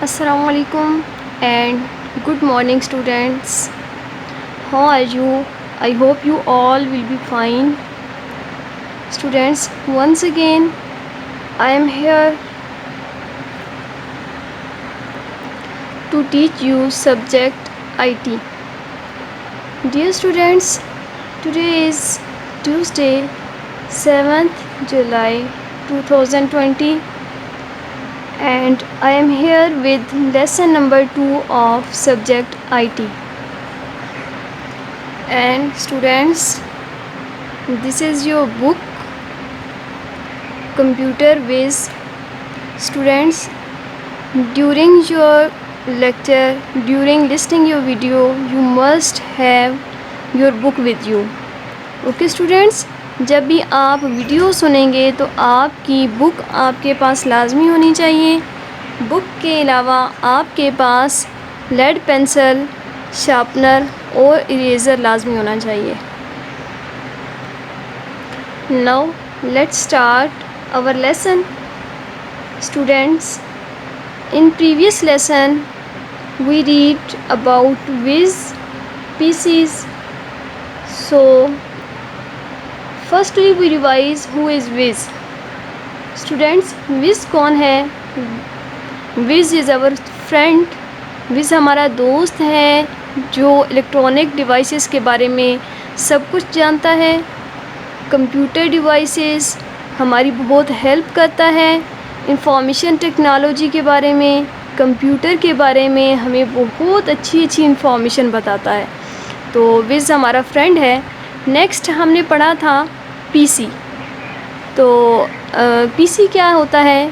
Assalamu alaikum and good morning, students. How are you? I hope you all will be fine. Students, once again I am here to teach you subject IT. Dear students, today is Tuesday, 7th July 2020, and I am here with lesson number 2 of subject IT. And students, this is your book Computer Viz. Students, during your lecture, during listening your video, you must have your book with you. Okay students, جب بھی آپ video سنیں گے تو آپ کی بک آپ کے پاس لازمی ہونی چاہیے. بک کے علاوہ آپ کے پاس لیڈ پینسل، شارپنر اور اریزر لازمی ہونا چاہیے. Now let's start our lesson. Students, in previous lesson we read about Viz PCs. So firstly we revise who is Viz. Students, Viz کون ہے؟ Viz is our friend. Viz ہمارا دوست ہے جو الیکٹرانک ڈیوائسز کے بارے میں سب کچھ جانتا ہے. کمپیوٹر ڈیوائسز ہماری بہت ہیلپ کرتا ہے. انفارمیشن ٹیکنالوجی کے بارے میں، کمپیوٹر کے بارے میں ہمیں بہت اچھی انفارمیشن بتاتا ہے. تو Viz ہمارا فرینڈ ہے. نیکسٹ ہم نے پڑھا تھا پی سی. تو پی سی کیا ہوتا ہے؟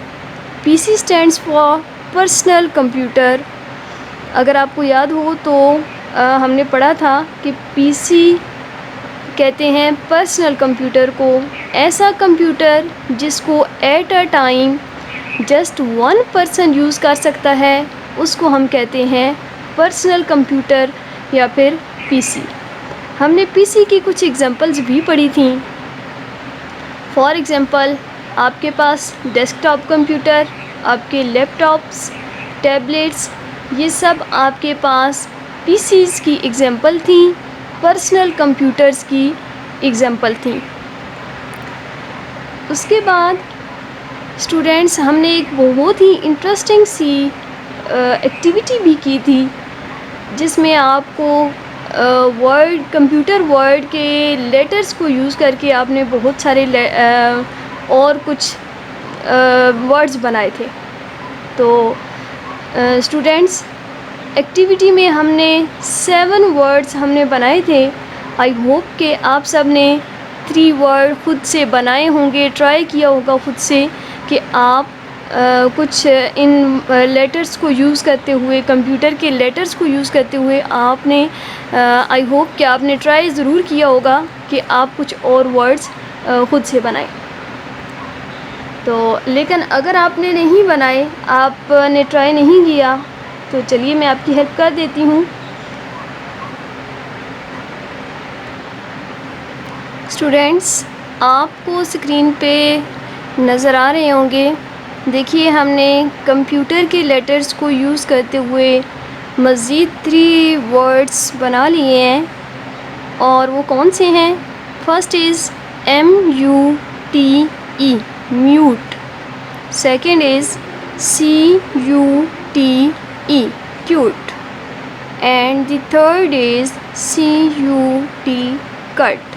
P C stands for personal computer. اگر آپ کو یاد ہو تو ہم نے پڑھا تھا کہ پی سی کہتے ہیں پرسنل کمپیوٹر کو. ایسا کمپیوٹر جس کو at a time just one person use کر سکتا ہے، اس کو ہم کہتے ہیں پرسنل کمپیوٹر یا پھر پی سی. ہم نے پی سی کی کچھ ایگزامپلز بھی پڑھی تھیں. فار ایگزامپل، آپ کے پاس ڈیسک ٹاپ کمپیوٹر، آپ کے لیپ ٹاپس، ٹیبلیٹس، یہ سب آپ کے پاس پی سیز کی ایگزامپل تھیں، پرسنل کمپیوٹرز کی ایگزامپل تھیں. اس کے بعد اسٹوڈینٹس ہم نے ایک بہت ہی انٹرسٹنگ سی ایکٹیویٹی بھی کی تھی، جس میں آپ کو کمپیوٹر ورڈ کے لیٹرز کو یوز کر کے آپ نے بہت سارے اور کچھ ورڈز بنائے تھے. تو اسٹوڈینٹس، ایکٹیویٹی میں ہم نے 7 ورڈز ہم نے بنائے تھے. آئی ہوپ کہ آپ سب نے 3 ورڈ خود سے بنائے ہوں گے، ٹرائی کیا ہوگا خود سے کہ آپ کچھ ان لیٹرز کو یوز کرتے ہوئے، کمپیوٹر کے لیٹرز کو یوز کرتے ہوئے آپ نے آئی ہوپ کہ آپ نے ٹرائی ضرور کیا ہوگا کہ آپ کچھ اور ورڈز خود سے بنائیں. تو لیکن اگر آپ نے نہیں بنائے، آپ نے ٹرائی نہیں کیا، تو چلیے میں آپ کی ہیلپ کر دیتی ہوں. اسٹوڈینٹس، آپ کو اسکرین پہ نظر آ رہے ہوں گے. دیکھیے، ہم نے کمپیوٹر کے لیٹرز کو یوز کرتے ہوئے مزید 3 ورڈز بنا لیے ہیں. اور وہ کون سے ہیں؟ First is MUTE mute. Second is CUTE cute. And the third is CUT cut.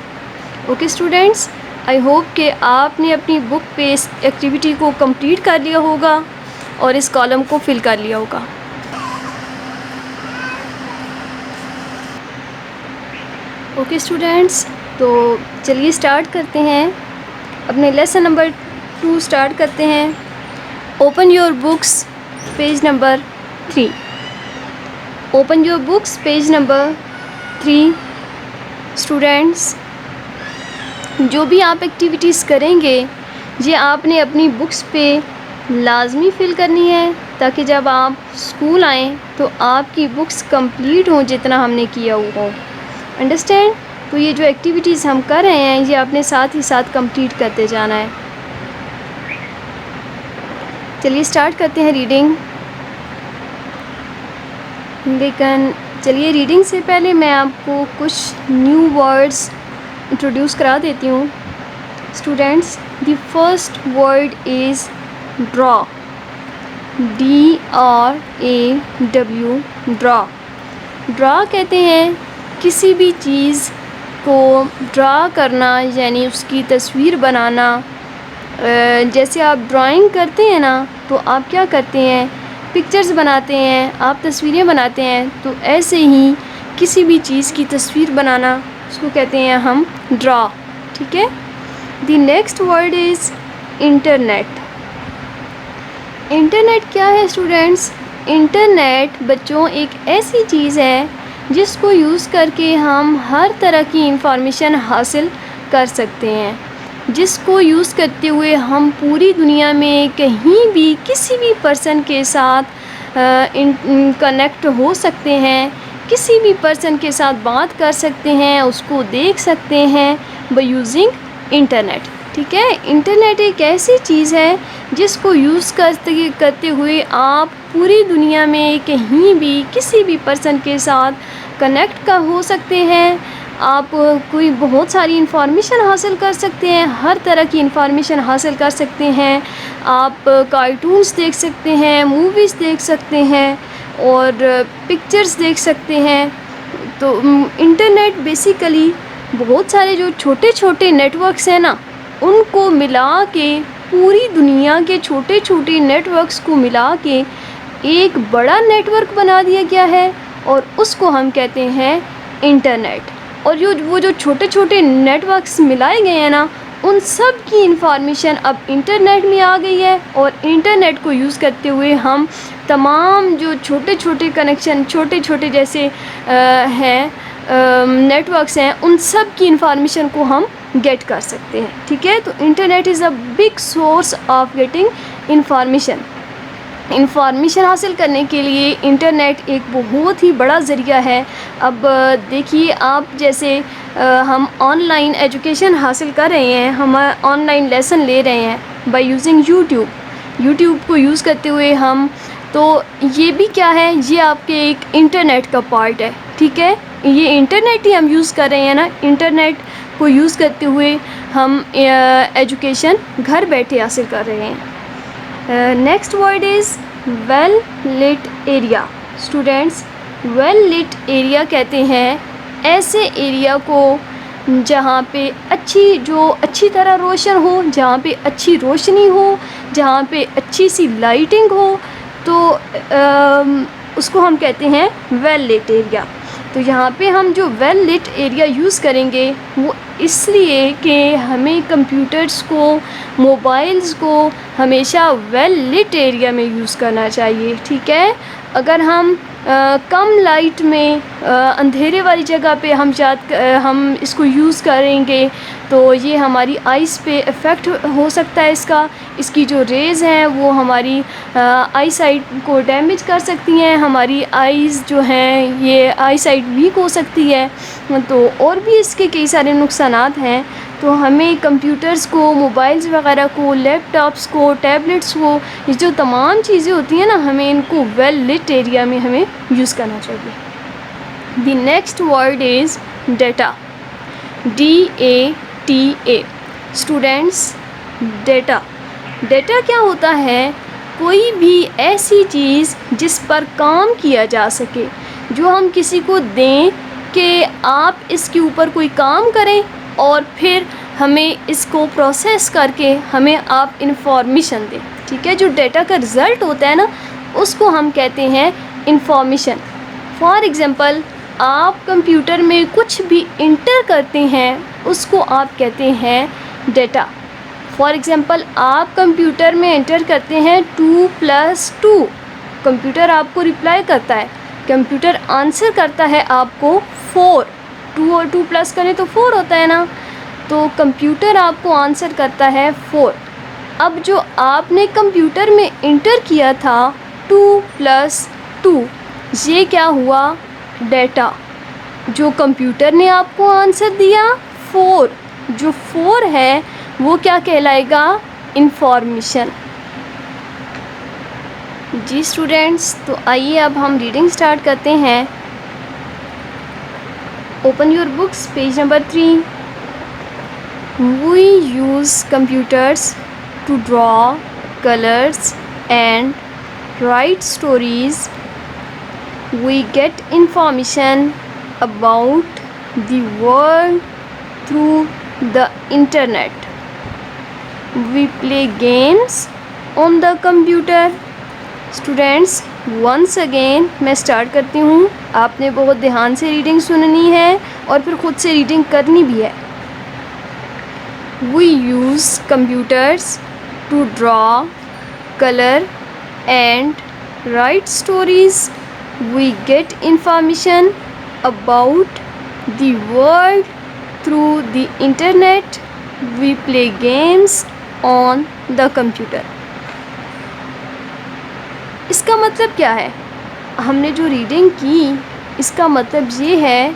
Okay students, I hope کہ آپ نے اپنی بک پہ اس ایکٹیویٹی کو کمپلیٹ کر لیا ہوگا اور اس کالم کو فل کر لیا ہوگا. اوکے اسٹوڈینٹس، تو چلیے اسٹارٹ کرتے ہیں. اپنے لیسن نمبر 2 اسٹارٹ کرتے ہیں. Open your books page number 3. Open your books page number 3. Students, جو بھی آپ ایکٹیویٹیز کریں گے یہ آپ نے اپنی بکس پہ لازمی فل کرنی ہے، تاکہ جب آپ اسکول آئیں تو آپ کی بکس کمپلیٹ ہوں جتنا ہم نے کیا ہوا ہو. انڈرسٹینڈ؟ تو یہ جو ایکٹیویٹیز ہم کر رہے ہیں یہ آپ نے ساتھ ہی ساتھ کمپلیٹ کرتے جانا ہے. چلیے اسٹارٹ کرتے ہیں ریڈنگ. لیکن چلیے ریڈنگ سے پہلے میں آپ کو کچھ نیو ورڈس انٹروڈیوس کرا دیتی ہوں. Students, the first word is draw. DRAW, ڈرا. ڈرا کہتے ہیں کسی بھی چیز کو ڈرا کرنا, یعنی اس کی تصویر بنانا. جیسے آپ ڈرائنگ کرتے ہیں نا, تو آپ کیا کرتے ہیں, پکچرز بناتے ہیں, آپ تصویریں بناتے ہیں. تو ایسے ہی کسی بھی چیز کی تصویر بنانا, اس کو کہتے ہیں ہم ڈرا. ٹھیک ہے. The next word is internet. Internet کیا ہے اسٹوڈینٹس؟ انٹرنیٹ بچوں ایک ایسی چیز ہے جس کو یوز کر کے ہم ہر طرح کی انفارمیشن حاصل کر سکتے ہیں, جس کو یوز کرتے ہوئے ہم پوری دنیا میں کہیں بھی کسی بھی پرسن کے ساتھ کنیکٹ ہو سکتے ہیں, کسی بھی پرسن کے ساتھ بات کر سکتے ہیں, اس کو دیکھ سکتے ہیں بائی یوزنگ انٹرنیٹ. ٹھیک ہے. انٹرنیٹ ایک ایسی چیز ہے جس کو یوز کرتے ہوئے آپ پوری دنیا میں کہیں بھی کسی بھی پرسن کے ساتھ کنیکٹ ہو سکتے ہیں. آپ کوئی بہت ساری انفارمیشن حاصل کر سکتے ہیں, ہر طرح کی انفارمیشن حاصل کر سکتے ہیں. آپ کارٹونز دیکھ سکتے ہیں, موویز دیکھ سکتے ہیں, اور پکچرز دیکھ سکتے ہیں. تو انٹرنیٹ بیسیکلی بہت سارے جو چھوٹے چھوٹے نیٹ ورکس ہیں نا, ان کو ملا کے, پوری دنیا کے چھوٹے چھوٹے نیٹ ورکس کو ملا کے ایک بڑا نیٹ ورک بنا دیا گیا ہے, اور اس کو ہم کہتے ہیں انٹرنیٹ. اور وہ جو چھوٹے چھوٹے نیٹ ورکس ملائے گئے ہیں نا, ان سب کی انفارمیشن اب انٹرنیٹ میں آ گئی ہے, اور انٹرنیٹ کو یوز کرتے ہوئے ہم تمام جو چھوٹے چھوٹے کنیکشن, چھوٹے چھوٹے جیسے ہیں نیٹ ورکس ہیں, ان سب کی انفارمیشن کو ہم گیٹ کر سکتے ہیں. ٹھیک ہے. تو internet is a big source of getting information. Information حاصل کرنے کے لیے انٹرنیٹ ایک بہت ہی بڑا ذریعہ ہے. اب دیکھیے, آپ جیسے ہم آن لائن ایجوکیشن حاصل کر رہے ہیں, ہم آن لائن لیسن لے رہے ہیں بائی یوزنگ یوٹیوب کو یوز کرتے ہوئے ہم, تو یہ بھی کیا ہے, یہ آپ کے ایک انٹرنیٹ کا پارٹ ہے. ٹھیک ہے. یہ انٹرنیٹ ہی ہم یوز کر رہے ہیں نا, انٹرنیٹ کو یوز کرتے ہوئے ہم ایجوکیشن گھر بیٹھے حاصل کر رہے ہیں. Next word is well lit area. Students, well lit area کہتے ہیں ایسے ایریا کو جہاں پہ اچھی طرح روشن ہو, جہاں پہ اچھی روشنی ہو, جہاں پہ اچھی سی لائٹنگ ہو, تو اس کو ہم کہتے ہیں ویل لٹ ایریا. تو یہاں پہ ہم جو ویل لٹ ایریا یوز کریں گے وہ اس لیے کہ ہمیں کمپیوٹرز کو, موبائلز کو ہمیشہ ویل لٹ ایریا میں یوز کرنا چاہیے. ٹھیک ہے. اگر ہم کم لائٹ میں اندھیرے والی جگہ پہ ہم اس کو یوز کریں گے تو یہ ہماری آئیز پہ افیکٹ ہو سکتا ہے. اس کی جو ریز ہیں وہ ہماری آئی سائٹ کو ڈیمیج کر سکتی ہیں, ہماری آئیز جو ہیں یہ آئی سائٹ ویک ہو سکتی ہے. تو اور بھی اس کے کئی سارے نقصانات ہیں. تو ہمیں کمپیوٹرز کو, موبائلز وغیرہ کو, لیپ ٹاپس کو, ٹیبلٹس کو, یہ جو تمام چیزیں ہوتی ہیں نا, ہمیں ان کو ویل لٹ ایریا میں ہمیں یوز کرنا چاہیے. The next word is data. DATA. Students, data کیا ہوتا ہے؟ کوئی بھی ایسی چیز جس پر کام کیا جا سکے, جو ہم کسی کو دیں کہ آپ اس کے اوپر کوئی کام کریں اور پھر ہمیں اس کو پروسیس کر کے ہمیں آپ انفارمیشن دیں. ٹھیک ہے. جو ڈیٹا کا رزلٹ ہوتا ہے نا, اس کو ہم کہتے ہیں انفارمیشن. فار ایگزامپل, آپ کمپیوٹر میں کچھ بھی انٹر کرتے ہیں, اس کو آپ کہتے ہیں ڈیٹا. فار ایگزامپل, آپ کمپیوٹر میں انٹر کرتے ہیں 2+2, کمپیوٹر آپ کو رپلائی کرتا ہے, کمپیوٹر آنسر کرتا ہے آپ کو 4. 2 اور 2 پلس کریں تو 4 ہوتا ہے نا, تو کمپیوٹر آپ کو آنسر کرتا ہے 4. اب جو آپ نے کمپیوٹر میں انٹر کیا تھا 2+2, یہ کیا ہوا؟ ڈیٹا. جو کمپیوٹر نے آپ کو آنسر دیا 4, جو 4 ہے وہ کیا کہلائے گا؟ انفارمیشن. جی اسٹوڈینٹس، تو آئیے اب ہم ریڈنگ اسٹارٹ کرتے ہیں. Open your books, page number 3. We use computers to draw, colors and write stories. We get information about the world through the internet. We play games on the computer. Students once again میں start کرتی ہوں. آپ نے بہت دھیان سے reading سننی ہے اور پھر خود سے ریڈنگ کرنی بھی ہے. We use computers to draw, colour and write stories. We get information about the world through the internet. We play games on the computer. اس کا مطلب کیا ہے؟ ہم نے جو ریڈنگ کی اس کا مطلب یہ ہے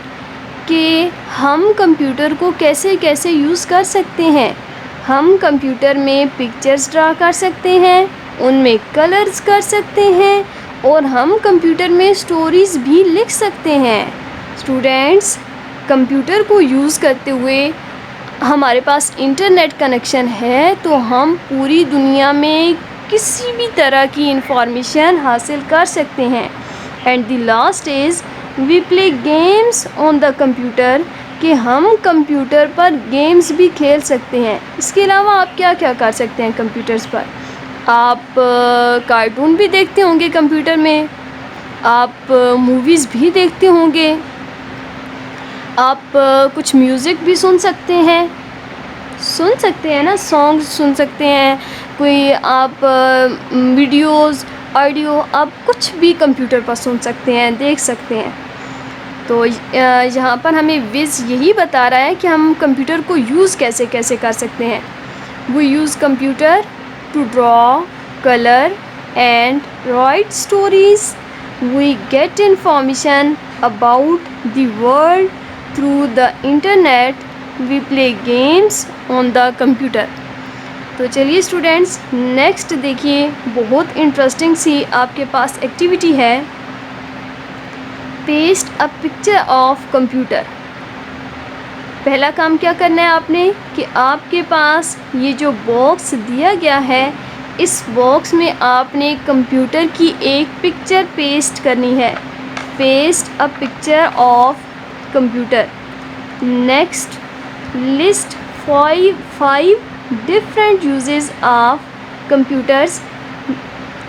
کہ ہم کمپیوٹر کو کیسے کیسے یوز کر سکتے ہیں. ہم کمپیوٹر میں پکچرز ڈرا کر سکتے ہیں، ان میں کلرز کر سکتے ہیں، اور ہم کمپیوٹر میں اسٹوریز بھی لکھ سکتے ہیں. اسٹوڈینٹس، کمپیوٹر کو یوز کرتے ہوئے ہمارے پاس انٹرنیٹ کنیکشن ہے تو ہم پوری دنیا میں کسی بھی طرح کی انفارمیشن حاصل کر سکتے ہیں. And the last is we play games on the computer, کہ ہم کمپیوٹر پر گیمز بھی کھیل سکتے ہیں. اس کے علاوہ آپ کیا کیا کر سکتے ہیں کمپیوٹرز پر؟ آپ کارٹون بھی دیکھتے ہوں گے کمپیوٹر میں، آپ موویز بھی دیکھتے ہوں گے، آپ کچھ میوزک بھی سن سکتے ہیں نا، سانگز سن سکتے ہیں، کوئی آپ ویڈیوز، آڈیو، آپ کچھ بھی کمپیوٹر پر سن سکتے ہیں، دیکھ سکتے ہیں. تو یہاں پر ہمیں وز یہی بتا رہا ہے کہ ہم کمپیوٹر کو یوز کیسے کیسے کر سکتے ہیں. We use computer to draw, colour and write stories. We get information about the world through the internet. We play games on the computer. تو چلیے اسٹوڈینٹس نیکسٹ دیکھیے، بہت انٹرسٹنگ سی آپ کے پاس ایکٹیویٹی ہے. Paste a picture of computer. پہلا کام کیا کرنا ہے آپ نے کہ آپ کے پاس یہ جو باکس دیا گیا ہے، اس باکس میں آپ نے کمپیوٹر کی ایک پکچر پیسٹ کرنی ہے. Paste a picture of computer. Next list 5 different uses of computers.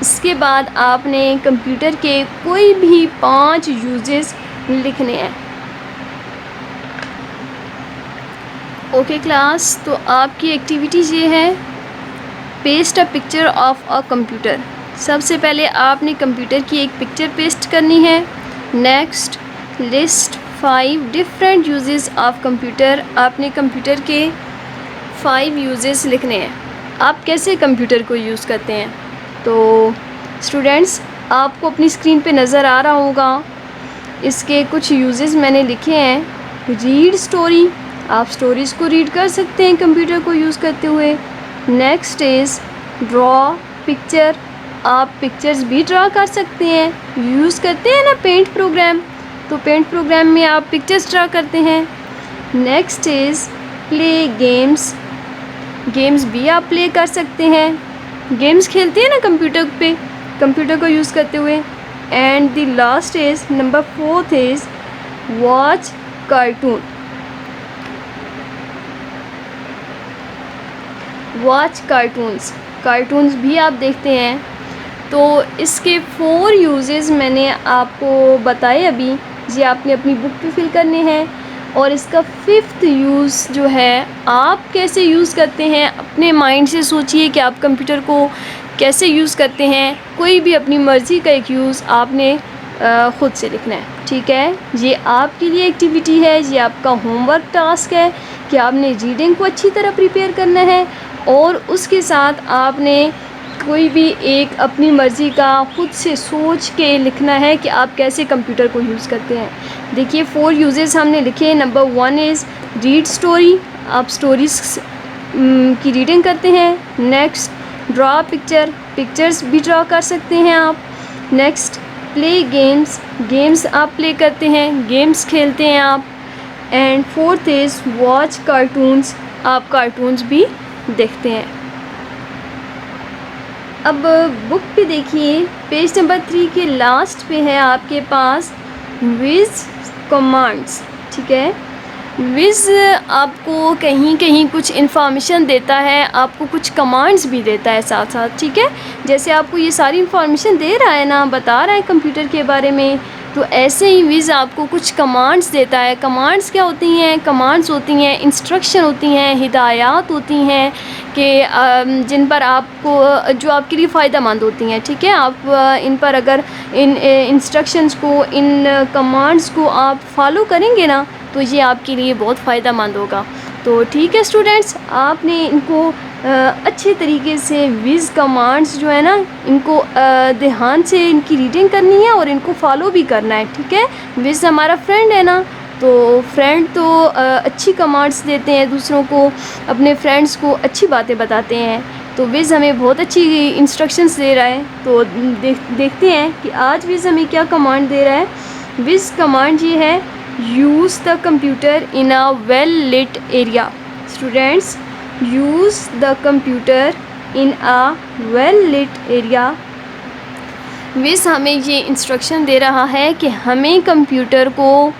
اس کے بعد آپ نے کمپیوٹر کے کوئی بھی 5 یوزز لکھنے ہیں. اوکے کلاس، تو آپ کی ایکٹیویٹی یہ ہے paste a picture of a computer. سب سے پہلے آپ نے کمپیوٹر کی ایک پکچر پیسٹ کرنی ہے. Next list 5 different uses of computer. آپ نے کمپیوٹر کے 5 یوزز لکھنے ہیں. آپ کیسے کمپیوٹر کو یوز کرتے ہیں؟ تو اسٹوڈینٹس آپ کو اپنی اسکرین پہ نظر آ رہا ہوگا، اس کے کچھ یوزز میں نے لکھے ہیں. ریڈ اسٹوری، آپ اسٹوریز کو ریڈ کر سکتے ہیں کمپیوٹر کو یوز کرتے ہوئے. نیکسٹ از ڈرا پکچر، آپ پکچرز بھی ڈرا کر سکتے ہیں. یوز کرتے ہیں نا پینٹ پروگرام، تو پینٹ پروگرام میں آپ پکچرز ڈرا کرتے ہیں. Next is play games, games بھی آپ پلے کر سکتے ہیں. گیمز کھیلتے ہیں نا کمپیوٹر پہ، کمپیوٹر کو یوز کرتے ہوئے. And the last is number 4 is watch cartoon. Watch cartoons بھی آپ دیکھتے ہیں. تو اس کے 4 یوزز میں نے آپ کو بتائے ابھی، یہ آپ نے اپنی بک پہ فل کرنے ہیں. اور اس کا 5th یوز جو ہے آپ کیسے یوز کرتے ہیں، اپنے مائنڈ سے سوچئے کہ آپ کمپیوٹر کو کیسے یوز کرتے ہیں. کوئی بھی اپنی مرضی کا ایک یوز آپ نے خود سے لکھنا ہے. ٹھیک ہے، یہ آپ کے لیے ایکٹیویٹی ہے، یہ آپ کا ہوم ورک ٹاسک ہے کہ آپ نے ریڈنگ کو اچھی طرح پریپیئر کرنا ہے، اور اس کے ساتھ آپ نے کوئی بھی ایک اپنی مرضی کا خود سے سوچ کے لکھنا ہے کہ آپ کیسے کمپیوٹر کو یوز کرتے ہیں. دیکھیے 4 یوزز ہم نے لکھے. نمبر 1 از ریڈ اسٹوری، آپ اسٹوریز کی ریڈنگ کرتے ہیں. نیکسٹ ڈرا پکچر، پکچرز بھی ڈرا کر سکتے ہیں آپ. نیکسٹ پلے گیمس آپ پلے کرتے ہیں, گیمس کھیلتے ہیں آپ. And fourth is watch cartoons, آپ کارٹونس بھی دیکھتے ہیں. اب بک پہ دیکھیے, پیج نمبر 3 کے لاسٹ پہ ہے آپ کے پاس وز کمانڈس. ٹھیک ہے, وز آپ کو کہیں کہیں کچھ انفارمیشن دیتا ہے, آپ کو کچھ کمانڈس بھی دیتا ہے ساتھ ساتھ. ٹھیک ہے, جیسے آپ کو یہ ساری انفارمیشن دے رہا ہے نا, بتا رہا ہے کمپیوٹر کے بارے میں, تو ایسے ہی وز آپ کو کچھ کمانڈس دیتا ہے. کمانڈس کیا ہوتی ہیں؟ کمانڈس ہوتی ہیں انسٹرکشن ہوتی ہیں, ہدایات ہوتی ہیں کہ جن پر آپ کو, جو آپ کے لیے فائدہ مند ہوتی ہیں. ٹھیک ہے, آپ ان پر اگر ان انسٹرکشنس کو, ان کمانڈس کو آپ فالو کریں گے نا, تو یہ آپ کے لیے بہت فائدہ مند ہوگا. تو ٹھیک ہے اسٹوڈینٹس, آپ نے ان کو اچھے طریقے سے وز کمانڈس جو ہے نا, ان کو دھیان سے ان کی ریڈنگ کرنی ہے اور ان کو فالو بھی کرنا ہے. ٹھیک ہے, وز ہمارا فرینڈ ہے نا, تو فرینڈ تو اچھی کمانڈس دیتے ہیں دوسروں کو, اپنے فرینڈس کو اچھی باتیں بتاتے ہیں. تو وز ہمیں بہت اچھی انسٹرکشنس دے رہا ہے. تو دیکھتے ہیں کہ آج وز ہمیں کیا کمانڈ دے رہا ہے. وز کمانڈ یہ ہے, use the computer in a well lit area. Students, use the computer in a well lit area. وز ہمیں یہ انسٹرکشن دے رہا ہے کہ ہمیں کمپیوٹر کو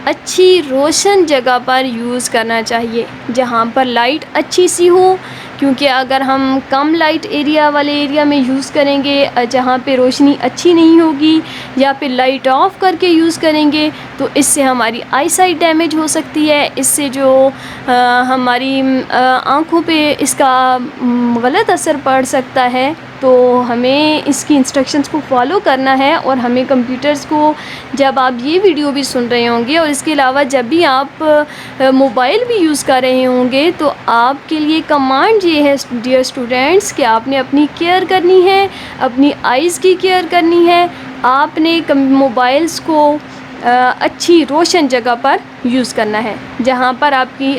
اچھی روشن جگہ پر یوز کرنا چاہیے, جہاں پر لائٹ اچھی سی ہو, کیونکہ اگر ہم کم لائٹ ایریا والے ایریا میں یوز کریں گے, جہاں پہ روشنی اچھی نہیں ہوگی, یا پھر لائٹ آف کر کے یوز کریں گے, تو اس سے ہماری آئی سائٹ ڈیمیج ہو سکتی ہے. اس سے جو ہماری آنکھوں پہ اس کا غلط اثر پڑ سکتا ہے. تو ہمیں اس کی انسٹرکشنز کو فالو کرنا ہے, اور ہمیں کمپیوٹرز کو, جب آپ یہ ویڈیو بھی سن رہے ہوں گے اور اس کے علاوہ جب بھی آپ موبائل بھی یوز کر رہے ہوں گے, تو آپ کے لیے کمانڈ یہ ہے ڈیئر اسٹوڈینٹس کہ آپ نے اپنی کیئر کرنی ہے, اپنی آئیز کی کیئر کرنی ہے. آپ نے موبائلس کو اچھی روشن جگہ پر یوز کرنا ہے, جہاں پر آپ کی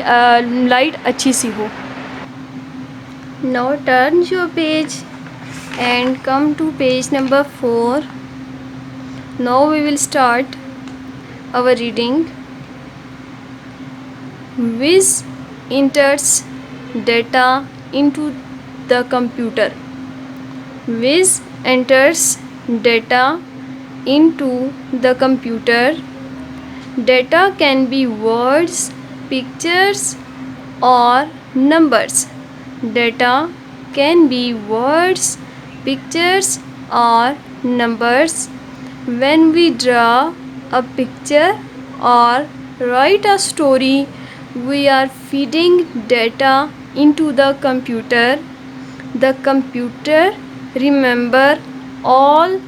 لائٹ اچھی سی ہو. Now turn your page and come to page number 4. Now we will start our reading. Wiz enters data into the computer. Wiz enters data into the computer. Data can be words, pictures, or numbers. Data can be words, pictures, or numbers. When we draw a picture or write a story, we are feeding data into the computer. The computer remembers all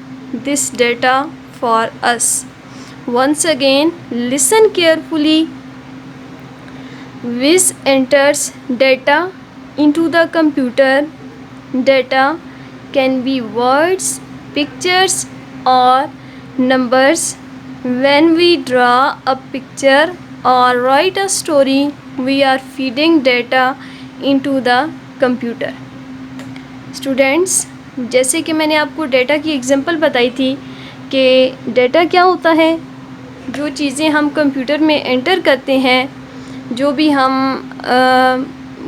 this data for us. Once again, listen carefully. Wiz enters data into the computer. Data can be words, pictures, or numbers. When we draw a picture or write a story, we are feeding data into the computer. Students, جیسے کہ میں نے آپ کو data کی example بتائی تھی کہ ڈیٹا کیا ہوتا ہے. جو چیزیں ہم کمپیوٹر میں انٹر کرتے ہیں, جو بھی ہم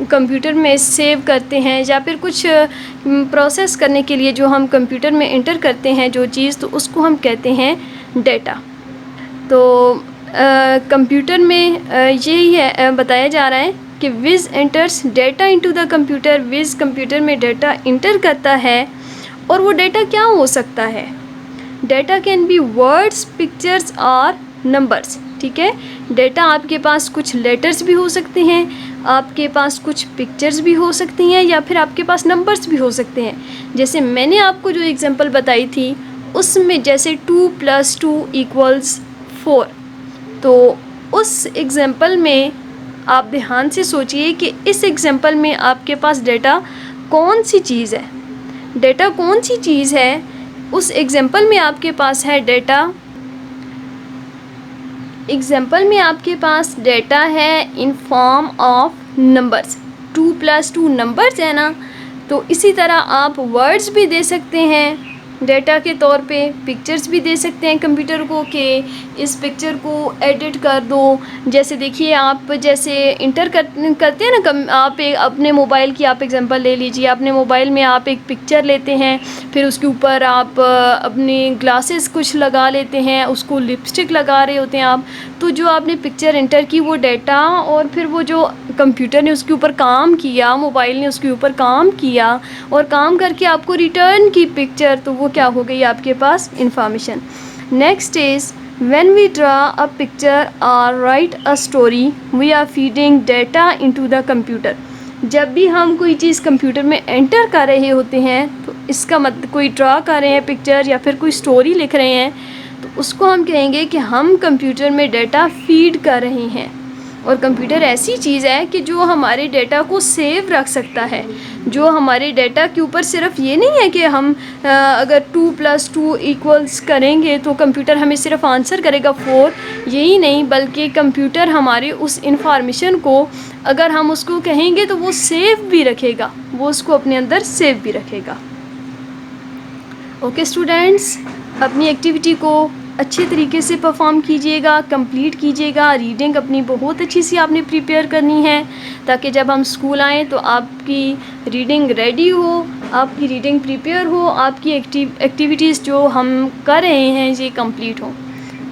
کمپیوٹر میں سیو کرتے ہیں, یا پھر کچھ پروسیس کرنے کے لیے جو ہم کمپیوٹر میں انٹر کرتے ہیں جو چیز, تو اس کو ہم کہتے ہیں ڈیٹا. تو کمپیوٹر میں یہی ہے بتایا جا رہا ہے کہ وز enters data into the computer. وز کمپیوٹر میں ڈیٹا انٹر کرتا ہے, اور وہ ڈیٹا کیا ہو سکتا ہے. Data can be words, pictures اور نمبرس. ٹھیک ہے, ڈیٹا آپ کے پاس کچھ لیٹرز بھی ہو سکتے ہیں, آپ کے پاس کچھ پکچرز بھی ہو سکتی ہیں, یا پھر آپ کے پاس نمبرز بھی ہو سکتے ہیں. جیسے میں نے آپ کو جو ایگزامپل بتائی تھی, اس میں جیسے 2 + 2 = 4. تو اس ایگزامپل میں آپ دھیان سے سوچئے کہ اس ایگزامپل میں آپ کے پاس ڈیٹا کون سی چیز ہے. ڈیٹا کون سی چیز ہے اس ایگزامپل میں آپ کے پاس ہے ڈیٹا. ایگزامپل میں آپ کے پاس ڈیٹا ہے in form of numbers. 2 + 2 numbers ہے نا, تو اسی طرح آپ ورڈز بھی دے سکتے ہیں ڈیٹا کے طور پہ، پکچرز بھی دے سکتے ہیں کمپیوٹر کو کہ اس پکچر کو ایڈٹ کر دو. جیسے دیکھیے آپ جیسے انٹر کرتے ہیں نا، آپ اپنے موبائل کی آپ ایگزامپل لے لیجیے. اپنے موبائل میں آپ ایک پکچر لیتے ہیں، پھر اس کے اوپر آپ اپنی گلاسز کچھ لگا لیتے ہیں، اس کو لپسٹک لگا رہے ہوتے ہیں آپ. تو جو آپ نے پکچر انٹر کی وہ ڈیٹا، اور پھر وہ جو کمپیوٹر نے اس کے اوپر کام کیا، موبائل نے اس کے اوپر کام کیا اور کام کر کے آپ کو ریٹرن کی پکچر، تو وہ کیا ہو گئی آپ کے پاس information. Next is when we draw a picture or write a story we are feeding data into the computer. جب بھی ہم کوئی چیز کمپیوٹر میں انٹر کر رہے ہوتے ہیں تو اس کا مطلب کوئی ڈرا کر رہے ہیں پکچر یا پھر کوئی سٹوری لکھ رہے ہیں، تو اس کو ہم کہیں گے کہ ہم کمپیوٹر میں ڈیٹا فیڈ کر رہے ہیں. اور کمپیوٹر ایسی چیز ہے کہ جو ہمارے ڈیٹا کو سیو رکھ سکتا ہے، جو ہمارے ڈیٹا کے اوپر صرف یہ نہیں ہے کہ ہم اگر 2+2 کریں گے تو کمپیوٹر ہمیں صرف آنسر کرے گا 4، یہی نہیں بلکہ کمپیوٹر ہمارے اس انفارمیشن کو اگر ہم اس کو کہیں گے تو وہ سیو بھی رکھے گا، وہ اس کو اپنے اندر سیو بھی رکھے گا. اوکے اسٹوڈینٹس، اپنی ایکٹیویٹی کو اچھے طریقے سے پرفارم کیجیے گا، کمپلیٹ کیجیے گا. ریڈنگ اپنی بہت اچھی سی آپ نے پریپیئر کرنی ہے تاکہ جب ہم اسکول آئیں تو آپ کی ریڈنگ ریڈی ہو، آپ کی ریڈنگ پریپیئر ہو، آپ کی ایکٹیویٹیز جو ہم کر رہے ہیں یہ کمپلیٹ ہوں.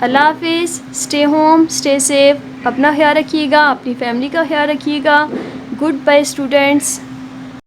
اللہ حافظ. Stay home, stay safe. اپنا خیال رکھیے گا، اپنی فیملی کا خیال رکھیے گا. Good bye students.